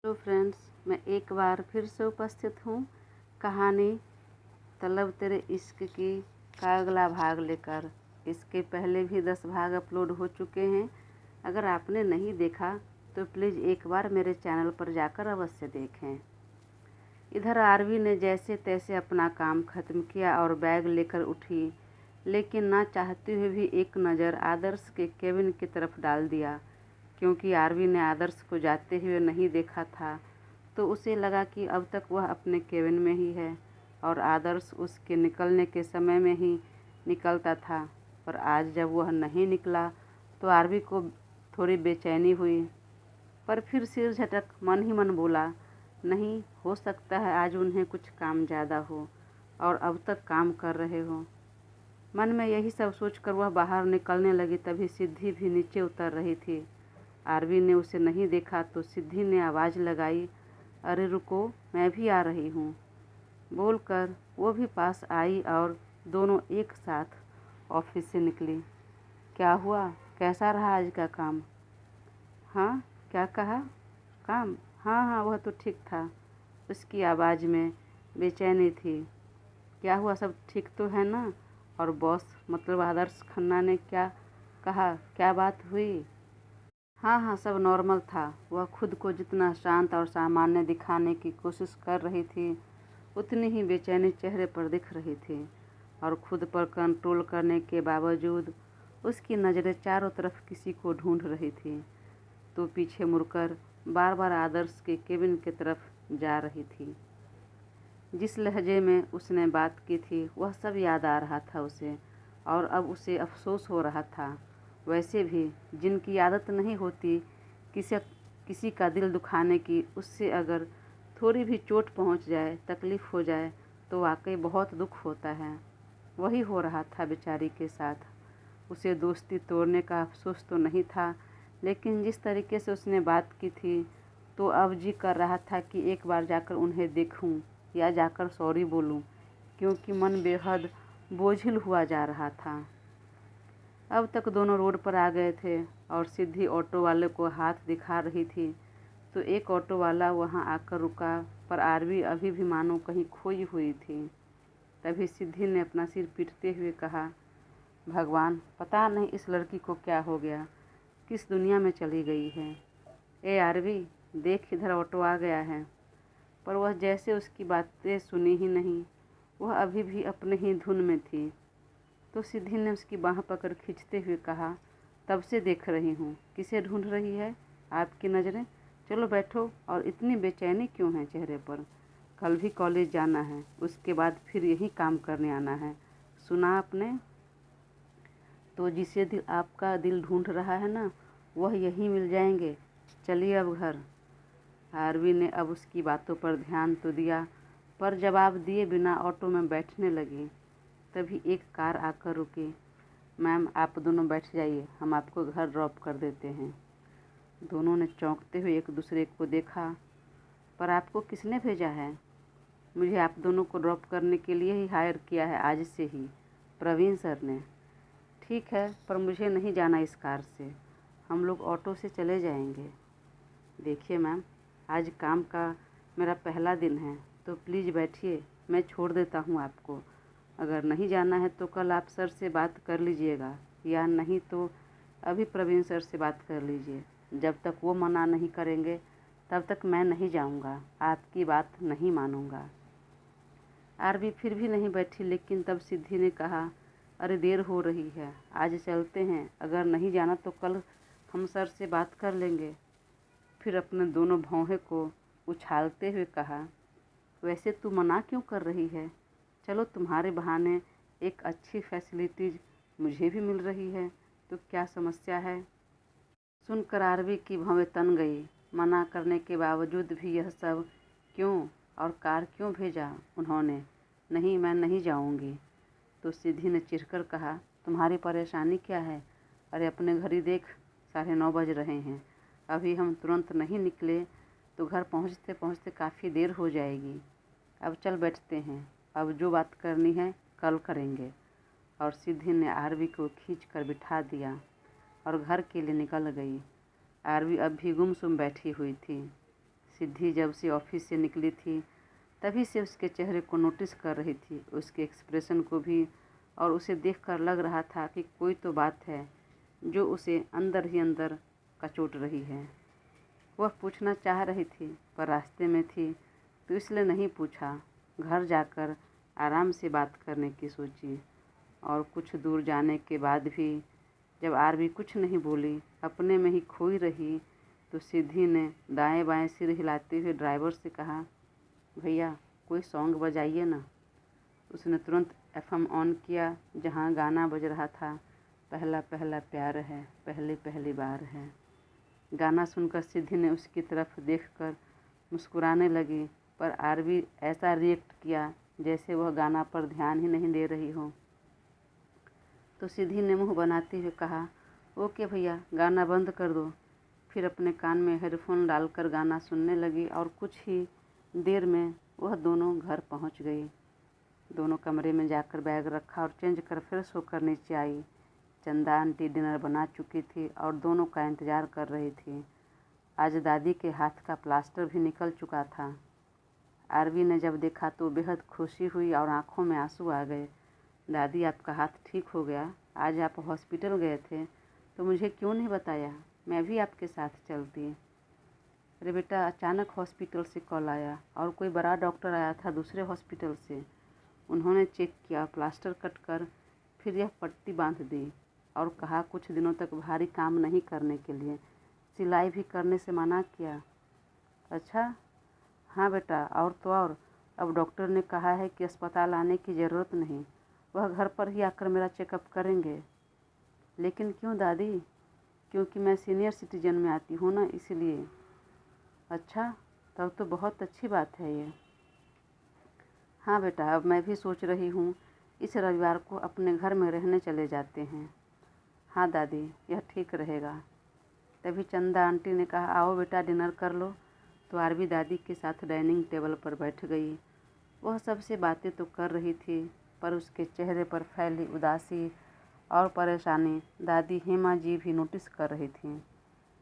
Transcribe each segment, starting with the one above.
Hello friends, मैं एक बार फिर से उपस्थित हूँ कहानी तलब तेरे इश्क की का अगला भाग लेकर। इसके पहले भी 10 भाग अपलोड हो चुके हैं। अगर आपने नहीं देखा तो प्लीज़ एक बार मेरे चैनल पर जाकर अवश्य देखें। इधर आरवी ने जैसे तैसे अपना काम ख़त्म किया और बैग लेकर उठी, लेकिन ना चाहते हुए भी एक नज़र आदर्श के केबिन की तरफ डाल दिया। क्योंकि आरवी ने आदर्श को जाते हुए नहीं देखा था तो उसे लगा कि अब तक वह अपने केबिन में ही है और आदर्श उसके निकलने के समय में ही निकलता था। पर आज जब वह नहीं निकला तो आरवी को थोड़ी बेचैनी हुई, पर फिर सिर झटक मन ही मन बोला, नहीं हो सकता है आज उन्हें कुछ काम ज़्यादा हो और अब तक काम कर रहे हो। मन में यही सब सोचकर वह बाहर निकलने लगी। तभी सिद्धि भी नीचे उतर रही थी। आरवी ने उसे नहीं देखा तो सिद्धि ने आवाज़ लगाई, अरे रुको, मैं भी आ रही हूँ बोलकर वो भी पास आई और दोनों एक साथ ऑफिस से निकली। क्या हुआ, कैसा रहा आज का काम? हाँ, क्या कहा? काम? हाँ हाँ, वह तो ठीक था। उसकी आवाज़ में बेचैनी थी। क्या हुआ, सब ठीक तो है ना? और बॉस मतलब आदर्श खन्ना ने क्या कहा, क्या बात हुई? हाँ हाँ, सब नॉर्मल था। वह खुद को जितना शांत और सामान्य दिखाने की कोशिश कर रही थी उतनी ही बेचैनी चेहरे पर दिख रही थी और खुद पर कंट्रोल करने के बावजूद उसकी नज़रें चारों तरफ किसी को ढूंढ रही थी। तो पीछे मुड़कर बार बार आदर्श के केबिन की तरफ जा रही थी। जिस लहजे में उसने बात की थी वह सब याद आ रहा था उसे, और अब उसे अफसोस हो रहा था। वैसे भी जिनकी आदत नहीं होती किसी का दिल दुखाने की, उससे अगर थोड़ी भी चोट पहुंच जाए, तकलीफ़ हो जाए तो वाकई बहुत दुख होता है। वही हो रहा था बेचारी के साथ। उसे दोस्ती तोड़ने का अफसोस तो नहीं था, लेकिन जिस तरीके से उसने बात की थी तो अब जी कर रहा था कि एक बार जाकर उन्हें देखूं या जाकर सॉरी बोलूं, क्योंकि मन बेहद बोझिल हुआ जा रहा था। अब तक दोनों रोड पर आ गए थे और सिद्धि ऑटो वाले को हाथ दिखा रही थी तो एक ऑटो वाला वहां आकर रुका, पर आरवी अभी भी मानो कहीं खोई हुई थी। तभी सिद्धि ने अपना सिर पीटते हुए कहा, भगवान, पता नहीं इस लड़की को क्या हो गया, किस दुनिया में चली गई है। ए आरवी, देख इधर ऑटो आ गया है। पर वह जैसे उसकी बातें सुनी ही नहीं। वह अभी भी अपने ही धुन में थी। तो सिद्धि ने उसकी बाह पकड़ खींचते हुए कहा, तब से देख रही हूँ, किसे ढूंढ रही है आपकी नज़रें? चलो बैठो, और इतनी बेचैनी क्यों है चेहरे पर? कल भी कॉलेज जाना है, उसके बाद फिर यही काम करने आना है, सुना आपने? तो जिसे आपका दिल ढूंढ रहा है ना, वह यहीं मिल जाएंगे। चलिए अब घर। आरवी ने अब उसकी बातों पर ध्यान तो दिया, पर जवाब दिए बिना ऑटो में बैठने लगी। तभी एक कार आकर रुकी। मैम, आप दोनों बैठ जाइए, हम आपको घर ड्रॉप कर देते हैं। दोनों ने चौंकते हुए एक दूसरे को देखा। पर आपको किसने भेजा है? मुझे आप दोनों को ड्रॉप करने के लिए ही हायर किया है आज से ही, प्रवीण सर ने। ठीक है, पर मुझे नहीं जाना इस कार से, हम लोग ऑटो से चले जाएंगे। देखिए मैम, आज काम का मेरा पहला दिन है तो प्लीज़ बैठिए, मैं छोड़ देता हूँ आपको। अगर नहीं जाना है तो कल आप सर से बात कर लीजिएगा, या नहीं तो अभी प्रवीण सर से बात कर लीजिए। जब तक वो मना नहीं करेंगे तब तक मैं नहीं जाऊँगा, आपकी बात नहीं मानूँगा। आरवी फिर भी नहीं बैठी, लेकिन तब सिद्धि ने कहा, अरे देर हो रही है, आज चलते हैं। अगर नहीं जाना तो कल हम सर से बात कर लेंगे। फिर अपने दोनों भौहें को उछालते हुए कहा, वैसे तू मना क्यों कर रही है? चलो, तुम्हारे बहाने एक अच्छी फैसिलिटीज मुझे भी मिल रही है, तो क्या समस्या है? सुनकर आरवी की भौहें तन गई। मना करने के बावजूद भी यह सब क्यों, और कार क्यों भेजा उन्होंने? नहीं, मैं नहीं जाऊंगी। तो सिद्धि ने चिढ़कर कहा, तुम्हारी परेशानी क्या है? अरे अपने घड़ी देख, 9:30 बज रहे हैं। अभी हम तुरंत नहीं निकले तो घर पहुंचते पहुंचते काफ़ी देर हो जाएगी। अब चल बैठते हैं, अब जो बात करनी है कल करेंगे। और सिद्धि ने आरवी को खींचकर बिठा दिया और घर के लिए निकल गई। आरवी अब भी गुमसुम बैठी हुई थी। सिद्धि जब से ऑफिस से निकली थी तभी से उसके चेहरे को नोटिस कर रही थी, उसके एक्सप्रेशन को भी, और उसे देखकर लग रहा था कि कोई तो बात है जो उसे अंदर ही अंदर कचोट रही है। वह पूछना चाह रही थी पर रास्ते में थी तो इसलिए नहीं पूछा। घर जाकर आराम से बात करने की सोची और कुछ दूर जाने के बाद भी जब आरवी कुछ नहीं बोली, अपने में ही खोई रही, तो सिद्धि ने दाएं बाएं सिर हिलाते हुए ड्राइवर से कहा, भैया कोई सॉन्ग बजाइए ना। उसने तुरंत एफएम ऑन किया जहां गाना बज रहा था, पहला पहला प्यार है, पहली पहली बार है। गाना सुनकर सिद्धि ने उसकी तरफ देखकर मुस्कुराने लगी, पर आरवी ऐसा रिएक्ट किया जैसे वह गाना पर ध्यान ही नहीं दे रही हो। तो सिद्धि ने मुंह बनाते हुए कहा, ओके भैया गाना बंद कर दो। फिर अपने कान में हेडफोन डालकर गाना सुनने लगी और कुछ ही देर में वह दोनों घर पहुंच गई। दोनों कमरे में जाकर बैग रखा और चेंज कर फ्रेश होकर नीचे आई। चंदा आंटी डिनर बना चुकी थी और दोनों का इंतज़ार कर रही थी। आज दादी के हाथ का प्लास्टर भी निकल चुका था। आरवी ने जब देखा तो बेहद खुशी हुई और आंखों में आंसू आ गए। दादी आपका हाथ ठीक हो गया, आज आप हॉस्पिटल गए थे तो मुझे क्यों नहीं बताया, मैं भी आपके साथ चलती। अरे बेटा, अचानक हॉस्पिटल से कॉल आया और कोई बड़ा डॉक्टर आया था दूसरे हॉस्पिटल से। उन्होंने चेक किया, प्लास्टर कट कर फिर यह पट्टी बांध दी और कहा कुछ दिनों तक भारी काम नहीं करने के लिए, सिलाई भी करने से मना किया। अच्छा हाँ बेटा, और तो और अब डॉक्टर ने कहा है कि अस्पताल आने की ज़रूरत नहीं, वह घर पर ही आकर मेरा चेकअप करेंगे। लेकिन क्यों दादी? क्योंकि मैं सीनियर सिटीजन में आती हूँ ना, इसलिए। अच्छा, तब तो बहुत अच्छी बात है ये। हाँ बेटा, अब मैं भी सोच रही हूँ इस रविवार को अपने घर में रहने चले जाते हैं। हाँ दादी, यह ठीक रहेगा। तभी चंदा आंटी ने कहा, आओ बेटा डिनर कर लो। तो आरवी दादी के साथ डाइनिंग टेबल पर बैठ गई। वह सबसे बातें तो कर रही थी पर उसके चेहरे पर फैली उदासी और परेशानी दादी हेमा जी भी नोटिस कर रही थीं।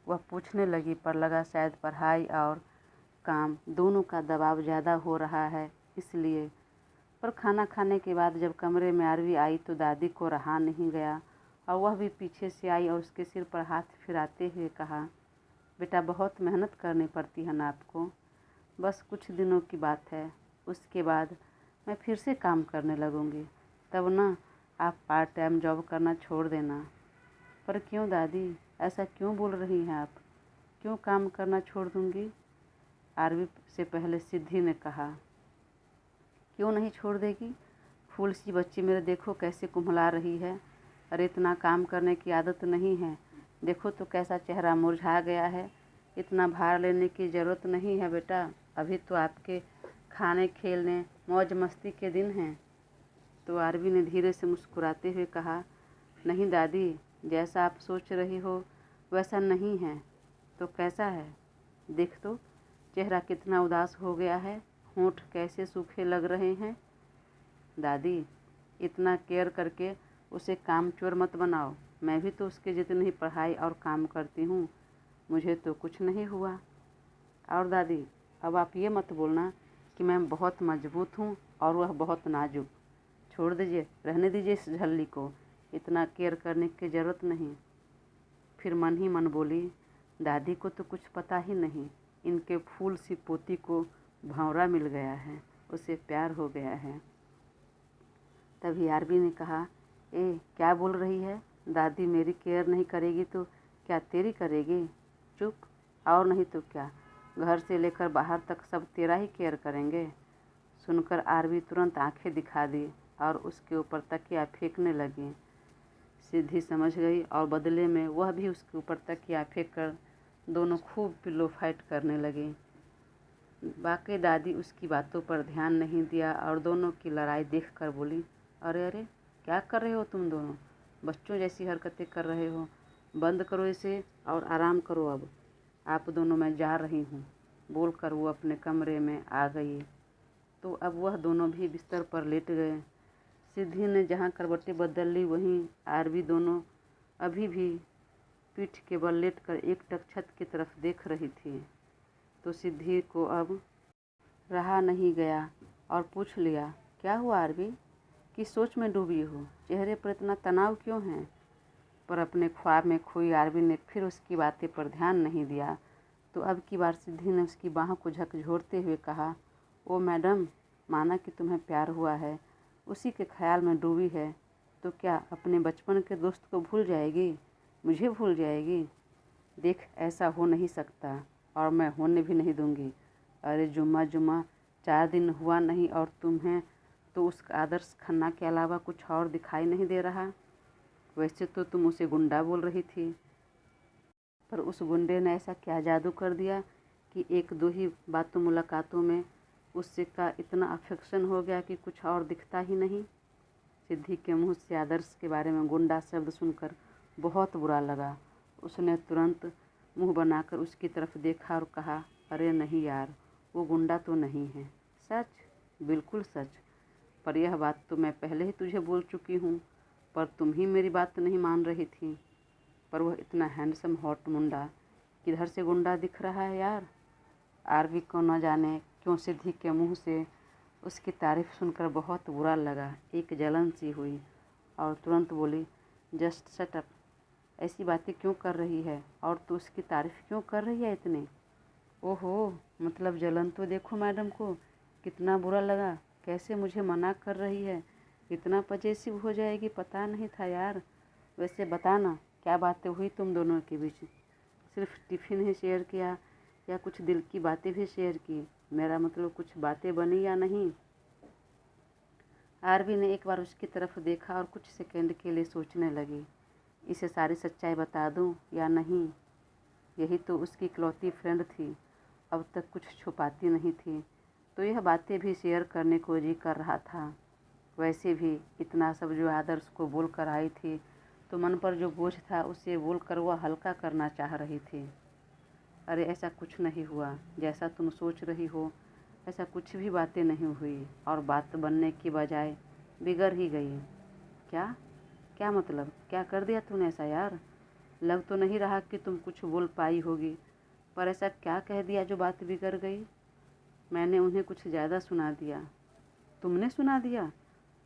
वह पूछने लगी पर लगा शायद पढ़ाई और काम दोनों का दबाव ज़्यादा हो रहा है इसलिए। पर खाना खाने के बाद जब कमरे में आरवी आई तो दादी को रहा नहीं गया और वह भी पीछे से आई और उसके सिर पर हाथ फिराते हुए कहा, बेटा बहुत मेहनत करनी पड़ती है ना आपको, बस कुछ दिनों की बात है, उसके बाद मैं फिर से काम करने लगूंगी, तब ना आप पार्ट टाइम जॉब करना छोड़ देना। पर क्यों दादी, ऐसा क्यों बोल रही हैं आप, क्यों काम करना छोड़ दूंगी? आरवी से पहले सिद्धि ने कहा। क्यों नहीं छोड़ देगी? फूल सी बच्ची मेरे देखो कैसे कुम्हला रही है। अरे इतना काम करने की आदत नहीं है, देखो तो कैसा चेहरा मुरझा गया है। इतना भार लेने की ज़रूरत नहीं है बेटा, अभी तो आपके खाने खेलने मौज मस्ती के दिन हैं। तो आरवी ने धीरे से मुस्कुराते हुए कहा, नहीं दादी, जैसा आप सोच रही हो वैसा नहीं है। तो कैसा है? देख तो चेहरा कितना उदास हो गया है, होंठ कैसे सूखे लग रहे हैं। दादी, इतना केयर करके उसे कामचोर मत बनाओ, मैं भी तो उसके जितनी ही पढ़ाई और काम करती हूँ, मुझे तो कुछ नहीं हुआ। और दादी, अब आप ये मत बोलना कि मैं बहुत मजबूत हूँ और वह बहुत नाजुक। छोड़ दीजिए, रहने दीजिए इस झल्ली को, इतना केयर करने की ज़रूरत नहीं। फिर मन ही मन बोली, दादी को तो कुछ पता ही नहीं, इनके फूल सी पोती को भंवरा मिल गया है, उसे प्यार हो गया है। तभी आरवी ने कहा, ए क्या बोल रही है, दादी मेरी केयर नहीं करेगी तो क्या तेरी करेगी? चुप, और नहीं तो क्या, घर से लेकर बाहर तक सब तेरा ही केयर करेंगे। सुनकर आरवी तुरंत आंखें दिखा दी और उसके ऊपर तकिया फेंकने लगी। सिद्धि समझ गई और बदले में वह भी उसके ऊपर तकिया फेंक कर दोनों खूब पिल्लो फाइट करने लगी। बाकी दादी उसकी बातों पर ध्यान नहीं दिया और दोनों की लड़ाई देखकर बोली, अरे अरे क्या कर रहे हो तुम दोनों, बच्चों जैसी हरकतें कर रहे हो, बंद करो इसे और आराम करो, अब आप दोनों मैं जा रही हूँ। बोलकर वो अपने कमरे में आ गई। तो अब वह दोनों भी बिस्तर पर लेट गए। सिद्धि ने जहाँ करवटें बदल ली वहीं आरवी दोनों अभी भी पीठ के बल लेटकर एकटक छत की तरफ देख रही थी। तो सिद्धि को अब रहा नहीं गया और पूछ लिया, क्या हुआ आरवी? किस सोच में डूबी हो? चेहरे पर इतना तनाव क्यों है? पर अपने ख्वाब में खोई आरवी ने फिर उसकी बातें पर ध्यान नहीं दिया। तो अब की बार सिद्धि ने उसकी बाहों को झकझोरते हुए कहा, ओ मैडम, माना कि तुम्हें प्यार हुआ है, उसी के ख्याल में डूबी है, तो क्या अपने बचपन के दोस्त को भूल जाएगी? मुझे भूल जाएगी? देख, ऐसा हो नहीं सकता और मैं होने भी नहीं दूंगी। अरे जुम्मा 4 दिन हुआ नहीं और तुम्हें तो उस आदर्श खन्ना के अलावा कुछ और दिखाई नहीं दे रहा। वैसे तो तुम उसे गुंडा बोल रही थी, पर उस गुंडे ने ऐसा क्या जादू कर दिया कि एक दो ही बातों मुलाकातों में उससे का इतना अफेक्शन हो गया कि कुछ और दिखता ही नहीं। सिद्धि के मुंह से आदर्श के बारे में गुंडा शब्द सुनकर बहुत बुरा लगा। उसने तुरंत मुंह बनाकर उसकी तरफ देखा और कहा, अरे नहीं यार, वो गुंडा तो नहीं है। सच? बिल्कुल सच। पर यह बात तो मैं पहले ही तुझे बोल चुकी हूँ, पर तुम ही मेरी बात नहीं मान रही थी। पर वह इतना हैंडसम हॉट मुंडा किधर से गुंडा दिख रहा है यार? आरवी को न जाने क्यों सिद्धि के मुंह से उसकी तारीफ सुनकर बहुत बुरा लगा। एक जलन सी हुई और तुरंत बोली, जस्ट शट अप। ऐसी बातें क्यों कर रही है और तू उसकी तारीफ क्यों कर रही है इतनी? ओहो, मतलब जलन तो देखो मैडम को, कितना बुरा लगा, कैसे मुझे मना कर रही है। इतना पजेसिव हो जाएगी पता नहीं था यार। वैसे बताना, क्या बातें हुई तुम दोनों के बीच? सिर्फ टिफ़िन ही शेयर किया या कुछ दिल की बातें भी शेयर की? मेरा मतलब कुछ बातें बनी या नहीं? आरवी ने एक बार उसकी तरफ देखा और कुछ सेकंड के लिए सोचने लगी, इसे सारी सच्चाई बता दूं या नहीं। यही तो उसकी इकलौती फ्रेंड थी, अब तक कुछ छुपाती नहीं थी, तो यह बातें भी शेयर करने को जी कर रहा था। वैसे भी इतना सब जो आदर्श को बोल कर आई थी, तो मन पर जो बोझ था उसे बोल कर वह हल्का करना चाह रही थी। अरे ऐसा कुछ नहीं हुआ, जैसा तुम सोच रही हो ऐसा कुछ भी बातें नहीं हुई और बात बनने की बजाय बिगड़ ही गई। क्या? क्या मतलब? क्या कर दिया तूने ऐसा यार? लग तो नहीं रहा कि तुम कुछ बोल पाई होगी, पर ऐसा क्या कह दिया जो बात बिगड़ गई? मैंने उन्हें कुछ ज़्यादा सुना दिया। तुमने सुना दिया?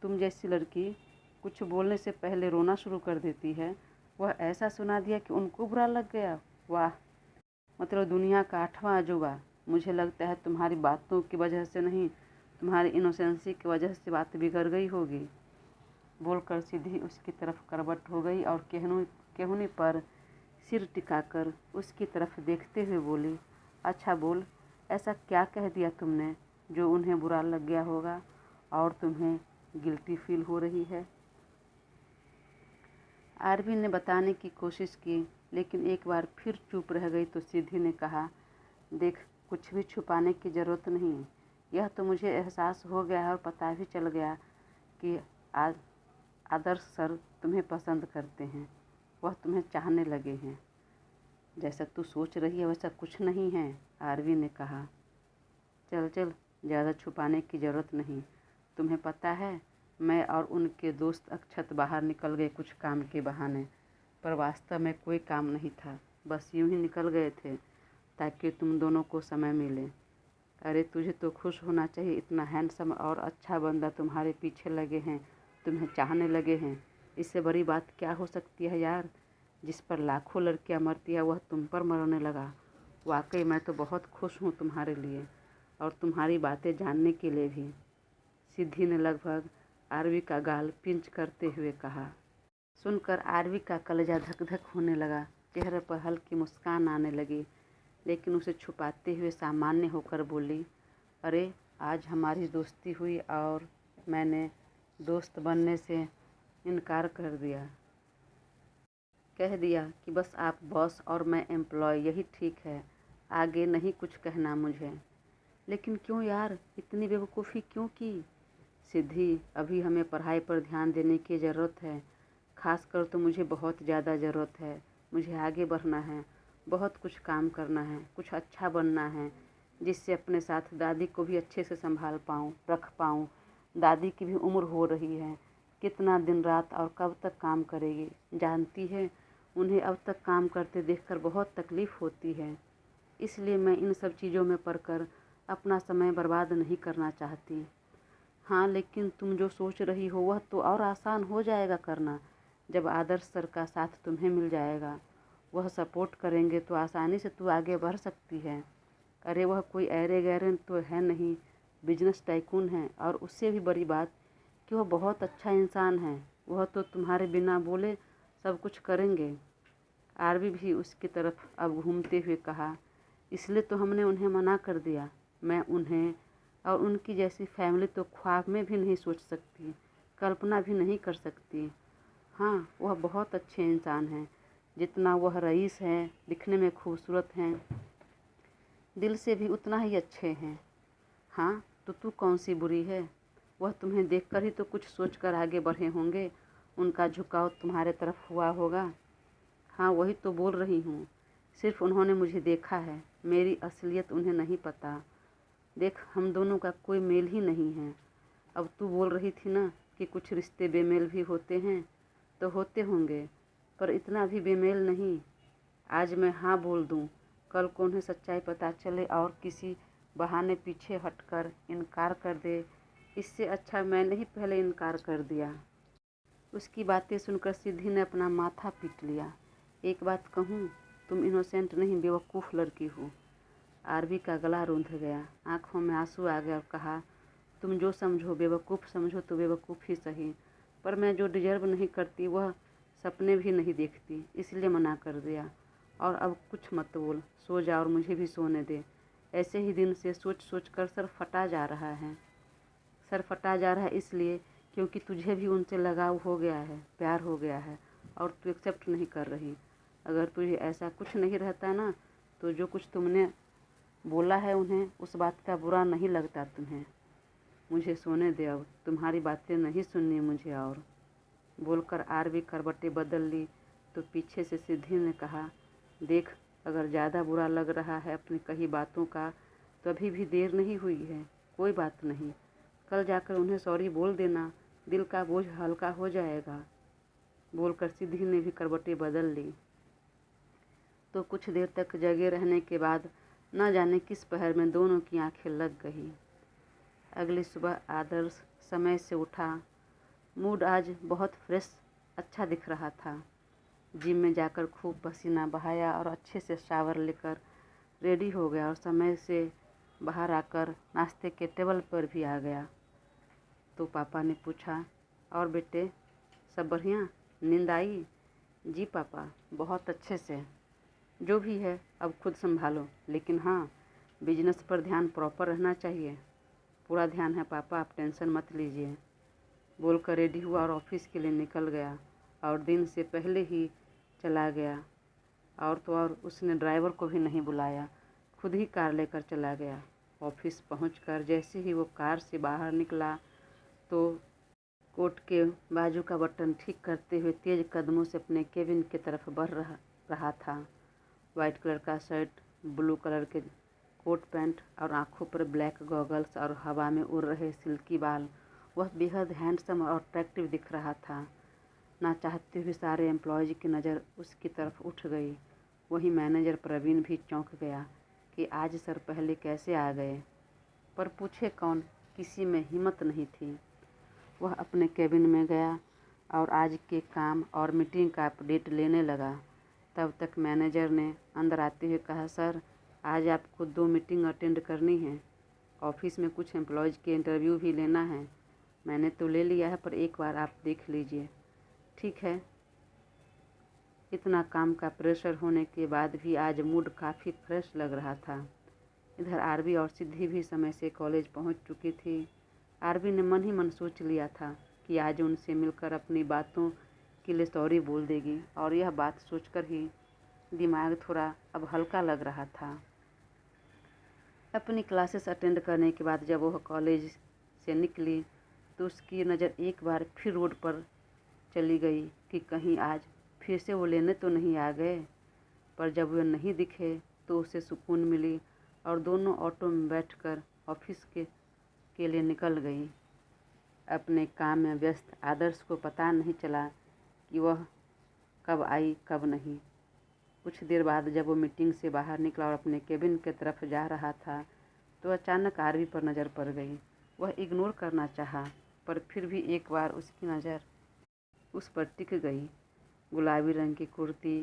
तुम जैसी लड़की कुछ बोलने से पहले रोना शुरू कर देती है, वह ऐसा सुना दिया कि उनको बुरा लग गया? वाह, मतलब दुनिया का 8वां अजूबा। मुझे लगता है तुम्हारी बातों की वजह से नहीं, तुम्हारी इनोसेंसी की वजह से बात बिगड़ गई होगी। बोलकर सिद्धि उसकी तरफ करवट हो गई और केहूनी पर सिर टिकाकर उसकी तरफ देखते हुए बोली, अच्छा बोल, ऐसा क्या कह दिया तुमने जो उन्हें बुरा लग गया होगा और तुम्हें गिल्टी फील हो रही है? आरवी ने बताने की कोशिश की, लेकिन एक बार फिर चुप रह गई। तो सिद्धि ने कहा, देख, कुछ भी छुपाने की ज़रूरत नहीं। यह तो मुझे एहसास हो गया है और पता भी चल गया कि आदर्श सर तुम्हें पसंद करते हैं, वह तुम्हें चाहने लगे हैं। जैसा तू सोच रही है वैसा कुछ नहीं है, आरवी ने कहा। चल चल, ज़्यादा छुपाने की ज़रूरत नहीं। तुम्हें पता है, मैं और उनके दोस्त अक्षत बाहर निकल गए कुछ काम के बहाने, पर वास्तव में कोई काम नहीं था, बस यूं ही निकल गए थे ताकि तुम दोनों को समय मिले। अरे तुझे तो खुश होना चाहिए, इतना हैंडसम और अच्छा बंदा तुम्हारे पीछे लगे हैं, तुम्हें चाहने लगे हैं। इससे बड़ी बात क्या हो सकती है यार? जिस पर लाखों लड़कियां मरती है वह तुम पर मरने लगा। वाकई मैं तो बहुत खुश हूँ तुम्हारे लिए और तुम्हारी बातें जानने के लिए भी। सिद्धि ने लगभग आरवी का गाल पिंच करते हुए कहा। सुनकर आरवी का कलेजा धक धक होने लगा, चेहरे पर हल्की मुस्कान आने लगी, लेकिन उसे छुपाते हुए सामान्य होकर बोली, अरे आज हमारी दोस्ती हुई और मैंने दोस्त बनने से इनकार कर दिया। कह दिया कि बस आप बॉस और मैं एम्प्लॉय, यही ठीक है, आगे नहीं कुछ कहना मुझे। लेकिन क्यों यार, इतनी बेवकूफ़ी क्यों की? सिद्धि, अभी हमें पढ़ाई पर ध्यान देने की ज़रूरत है, खासकर तो मुझे बहुत ज़्यादा ज़रूरत है। मुझे आगे बढ़ना है, बहुत कुछ काम करना है, कुछ अच्छा बनना है, जिससे अपने साथ दादी को भी अच्छे से संभाल पाऊँ, रख पाऊँ। दादी की भी उम्र हो रही है, कितना दिन रात और कब तक काम करेगी? जानती है, उन्हें अब तक काम करते देखकर बहुत तकलीफ़ होती है। इसलिए मैं इन सब चीज़ों में पड़कर अपना समय बर्बाद नहीं करना चाहती। हाँ, लेकिन तुम जो सोच रही हो वह तो और आसान हो जाएगा करना जब आदर्श सर का साथ तुम्हें मिल जाएगा। वह सपोर्ट करेंगे तो आसानी से तू आगे बढ़ सकती है। अरे वह कोई ऐरे गैरे तो है नहीं, बिजनेस टाइकून है, और उससे भी बड़ी बात कि वह बहुत अच्छा इंसान है। वह तो तुम्हारे बिना बोले सब कुछ करेंगे। आरवी भी उसकी तरफ अब घूमते हुए कहा, इसलिए तो हमने उन्हें मना कर दिया। मैं उन्हें और उनकी जैसी फैमिली तो ख्वाब में भी नहीं सोच सकती, कल्पना भी नहीं कर सकती। हाँ, वह बहुत अच्छे इंसान हैं। जितना वह रईस हैं, दिखने में खूबसूरत हैं, दिल से भी उतना ही अच्छे हैं। हाँ, तो तू कौन सी बुरी है? वह तुम्हें देखकर ही तो कुछ सोचकर आगे बढ़े होंगे। उनका झुकाव तुम्हारे तरफ हुआ होगा। हाँ, वही तो बोल रही हूँ। सिर्फ उन्होंने मुझे देखा है, मेरी असलियत उन्हें नहीं पता। देख, हम दोनों का कोई मेल ही नहीं है। अब तू बोल रही थी ना कि कुछ रिश्ते बेमेल भी होते हैं, तो होते होंगे, पर इतना भी बेमेल नहीं। आज मैं हाँ बोल दूँ, कल को उन्हें सच्चाई पता चले और किसी बहाने पीछे हटकर इनकार कर दे। इससे अच्छा मैंने ही पहले इनकार कर दिया। उसकी बातें सुनकर सिद्धि ने अपना माथा पीट लिया। एक बात कहूँ, तुम इनोसेंट नहीं, बेवकूफ़ लड़की हो। आरवी का गला रूंध गया, आंखों में आंसू आ गया और कहा, तुम जो समझो, बेवकूफ़ समझो तो बेवकूफ़ ही सही, पर मैं जो डिजर्व नहीं करती वह सपने भी नहीं देखती, इसलिए मना कर दिया। और अब कुछ मत बोल, सो जा और मुझे भी सोने दे। ऐसे ही दिन से सोच सोच कर सर फटा जा रहा है। सर फटा जा रहा है इसलिए क्योंकि तुझे भी उनसे लगाव हो गया है, प्यार हो गया है, और तू एक्सेप्ट नहीं कर रही। अगर तुझे ऐसा कुछ नहीं रहता ना, तो जो कुछ तुमने बोला है उन्हें, उस बात का बुरा नहीं लगता तुम्हें। मुझे सोने दे, अब तुम्हारी बातें नहीं सुननी मुझे। और बोलकर आरवी करवटें बदल ली तो पीछे से सिद्धि ने कहा, देख, अगर ज़्यादा बुरा लग रहा है अपनी कही बातों का तो अभी भी देर नहीं हुई है। कोई बात नहीं, कल जाकर उन्हें सॉरी बोल देना, दिल का बोझ हल्का हो जाएगा। बोलकर सिद्धि ने भी करवटें बदल ली। तो कुछ देर तक जगे रहने के बाद न जाने किस पहर में दोनों की आंखें लग गई। अगली सुबह आदर्श समय से उठा। मूड आज बहुत फ्रेश, अच्छा दिख रहा था। जिम में जाकर खूब पसीना बहाया और अच्छे से शावर लेकर रेडी हो गया और समय से बाहर आकर नाश्ते के टेबल पर भी आ गया। तो पापा ने पूछा, और बेटे सब बढ़िया, नींद आई? जी पापा, बहुत अच्छे से। जो भी है अब खुद संभालो, लेकिन हाँ, बिजनेस पर ध्यान प्रॉपर रहना चाहिए। पूरा ध्यान है पापा, आप टेंशन मत लीजिए। बोलकर रेडी हुआ और ऑफिस के लिए निकल गया, और दिन से पहले ही चला गया। और तो और उसने ड्राइवर को भी नहीं बुलाया, खुद ही कार लेकर चला गया। ऑफिस पहुंचकर जैसे ही वो कार से बाहर निकला तो कोट के बाजू का बटन ठीक करते हुए तेज कदमों से अपने केबिन की तरफ बढ़ रहा था। वाइट कलर का शर्ट, ब्लू कलर के कोट पैंट और आंखों पर ब्लैक गॉगल्स और हवा में उड़ रहे सिल्की बाल, वह बेहद हैंडसम और अट्रैक्टिव दिख रहा था। ना चाहते हुए सारे एम्प्लॉयज़ की नज़र उसकी तरफ उठ गई। वहीं मैनेजर प्रवीण भी चौंक गया कि आज सर पहले कैसे आ गए, पर पूछे कौन, किसी में हिम्मत नहीं थी। वह अपने केबिन में गया और आज के काम और मीटिंग का अपडेट लेने लगा। तब तक मैनेजर ने अंदर आते हुए कहा, सर आज आपको 2 मीटिंग अटेंड करनी है। ऑफिस में कुछ एम्प्लॉयज़ के इंटरव्यू भी लेना है। मैंने तो ले लिया है, पर एक बार आप देख लीजिए। ठीक है। इतना काम का प्रेशर होने के बाद भी आज मूड काफ़ी फ्रेश लग रहा था। इधर आरवी और सिद्धि भी समय से कॉलेज पहुंच चुकी थी। आरवी ने मन ही मन सोच लिया था कि आज उनसे मिलकर अपनी बातों के लिए सॉरी बोल देगी, और यह बात सोचकर ही दिमाग थोड़ा अब हल्का लग रहा था। अपनी क्लासेस अटेंड करने के बाद जब वह कॉलेज से निकली तो उसकी नज़र एक बार फिर रोड पर चली गई कि कहीं आज फिर से वो लेने तो नहीं आ गए। पर जब वे नहीं दिखे तो उसे सुकून मिली और दोनों ऑटो में बैठकर ऑफिस के लिए निकल गई। अपने काम में व्यस्त आदर्श को पता नहीं चला कि वह कब आई कब नहीं। कुछ देर बाद जब वो मीटिंग से बाहर निकला और अपने केबिन की तरफ जा रहा था तो अचानक आरवी पर नज़र पड़ गई। वह इग्नोर करना चाहा, पर फिर भी एक बार उसकी नज़र उस पर टिक गई। गुलाबी रंग की कुर्ती,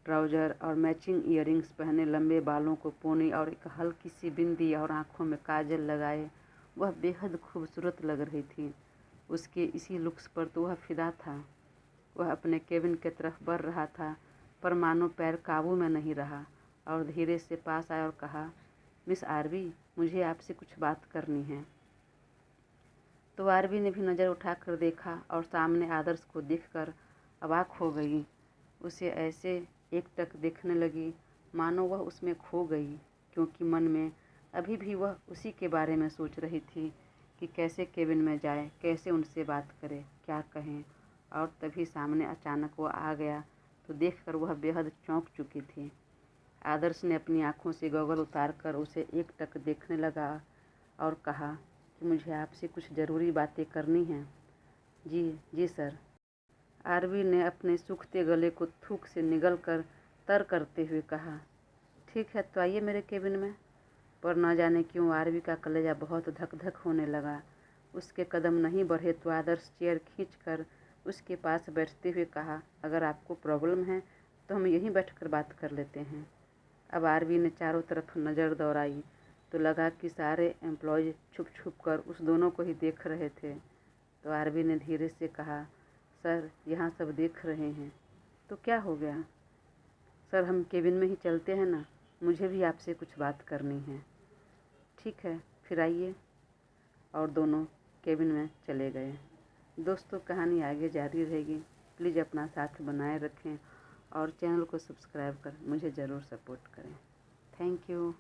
ट्राउज़र और मैचिंग ईयरिंग्स पहने, लंबे बालों को पोनी और एक हल्की सी बिंदी और आँखों में काजल लगाए वह बेहद खूबसूरत लग रही थी। उसके इसी लुक्स पर तो वह फिदा था। वह अपने केबिन की तरफ बढ़ रहा था, पर मानो पैर काबू में नहीं रहा और धीरे से पास आया और कहा, मिस आरवी, मुझे आपसे कुछ बात करनी है। तो आरवी ने भी नज़र उठाकर देखा और सामने आदर्श को देखकर अवाक हो गई। उसे ऐसे एकटक देखने लगी मानो वह उसमें खो गई, क्योंकि मन में अभी भी वह उसी के बारे में सोच रही थी कि कैसे केबिन में जाए, कैसे उनसे बात करे, क्या कहें। और तभी सामने अचानक वो आ गया तो देखकर वह बेहद चौंक चुकी थी। आदर्श ने अपनी आँखों से गॉगल उतारकर उसे एकटक देखने लगा और कहा कि मुझे आपसे कुछ ज़रूरी बातें करनी हैं। जी सर, आरवी ने अपने सूखते गले को थूक से निगल कर तर करते हुए कहा। ठीक है, तो आइए मेरे केबिन में। पर न जाने क्यों आरवी का कलेजा बहुत धक धक होने लगा। उसके कदम नहीं बढ़े तो आदर्श चेयर खींचकर उसके पास बैठते हुए कहा, अगर आपको प्रॉब्लम है तो हम यहीं बैठकर बात कर लेते हैं। अब आरवी ने चारों तरफ नज़र दौड़ाई तो लगा कि सारे एम्प्लॉयज़ छुप छुप कर उस दोनों को ही देख रहे थे। तो आरवी ने धीरे से कहा, सर, यहाँ सब देख रहे हैं तो क्या हो गया? सर, हम केबिन में ही चलते हैं ना, मुझे भी आपसे कुछ बात करनी है। ठीक है, फिर आइए। और दोनों केबिन में चले गए। दोस्तों, कहानी आगे जारी रहेगी। प्लीज़ अपना साथ बनाए रखें और चैनल को सब्सक्राइब कर मुझे ज़रूर सपोर्ट करें। Thank you.